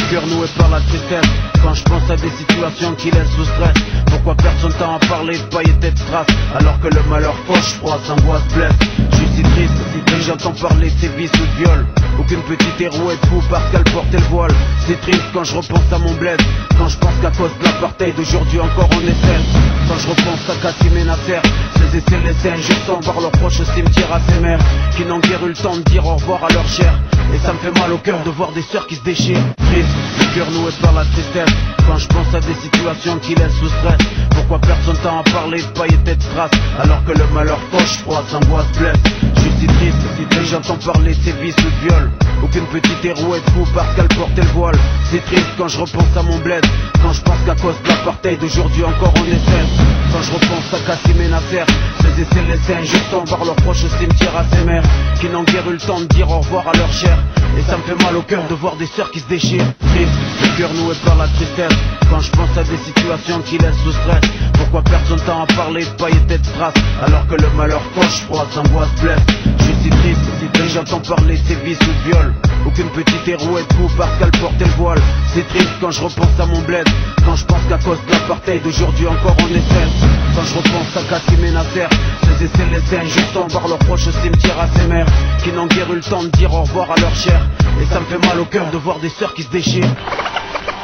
le cœur noué par la tristesse. Quand je pense à des situations qui laissent sous stress, pourquoi personne t'a en parler de paillettes et de strass, alors que le malheur fauche, froid, s'angoisse, blesse. Je suis si triste, si j'entends parler de ses vices ou de viol. Aucune petite héros est fou parce qu'elle portait le voile. C'est triste quand je repense à mon bled, quand je pense qu'à cause de l'apartheid d'aujourd'hui encore on est seul. Quand je repense à Kassim et Nasser, ces essais laissés injustants par leurs proches au cimetière à ces mères qui n'ont guère eu le temps de dire au revoir à leur chair. Et ça me fait mal au cœur de voir des sœurs qui se déchirent. Triste, le cœur noué par la tristesse. Quand je pense à des situations qui laissent sous stress, pourquoi personne t'a en parler de paillettes et de strass, alors que le malheur fauche, froid, s'angoisse, blesse. Je suis si triste, si j'entends parler de ses vices ou de viol. Aucune petite héros est fou parce qu'elle portait le voile. C'est triste quand je repense à mon bled, quand je pense qu'à cause de l'apartheid d'aujourd'hui encore on est seul. Quand je repense à Kassim et Nasser, ces essais laissés injustants par leurs proches au cimetière à ces mères qui n'ont guère eu le temps de dire au revoir à leur chair. Et ça me fait mal au cœur de voir des sœurs qui se déchirent. Triste, le cœur noué par la tristesse. Quand je pense à des situations qui laissent sous stress, pourquoi personne t'a en parler de paillettes et de strass, alors que le malheur fauche, froid, s'angoisse, blesse. Je suis si triste, si j'entends parler de ses vices ou de viol. Aucune petite héros est fou parce qu'elle portait le voile. C'est triste quand je repense à mon bled, quand je pense qu'à cause de l'apartheid d'aujourd'hui encore on est seul. Quand je repense à Kassim et Nasser, ces essais laissés injustants par leurs proches au cimetière à ces mères qui n'ont guère eu le temps de dire au revoir à leur chair. Et ça me fait mal au cœur de voir des sœurs qui se déchirent.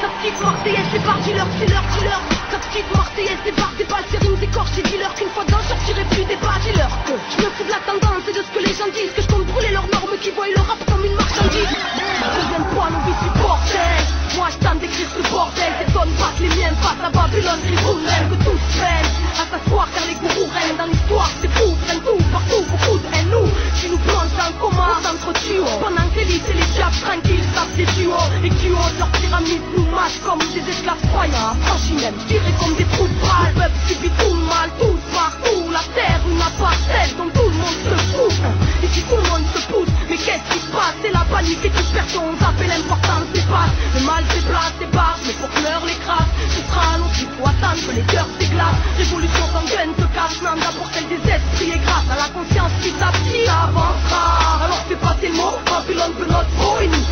Ta petite marseillaise c'est par dealer, dealer, dealer. Ta petite marseillaise c'est par des balles, c'est des corps, c'est dealer. Qu'une fois dedans sortirait plus des pas dealer. Je me fous de la tendance et de ce que les gens disent, que je compte brûler leurs normes qui voient le rap comme une marchandise. Deuxième point, nos vies supporters. Moi je tente d'écrire ce bordel, ces tonnes passent, les miens passent à Babylone, tribune même que tous prennent à s'asseoir car les gourous règnent dans l'histoire, c'est fou, prennent tout, partout, beaucoup de haine, nous, qui nous plongent dans le coma, s'entretuent, pendant que l'élite et les diables tranquilles savent des duos, et qui osent leur pyramide nous mâchent comme des esclaves croyants, affranchis même, tirés comme des trous de balles, le peuple subit tout le mal, tous partout, la terre, une parcelle dont tout le monde se fout, et si tout le monde se pousse, mais qu'est-ce qui se passe, c'est la panique et toute personne s'appelle l'importance des passes, le mal c'est place, c'est barre, mais pour que meurent les crasses, ce sera long, il faut attendre que les cœurs s'éclatent, révolution sanguine se casse, non d'abord celle des esprits et grâce à la conscience petit à petit avancera, alors fais passer le mot, Babylone veut notre peau et nous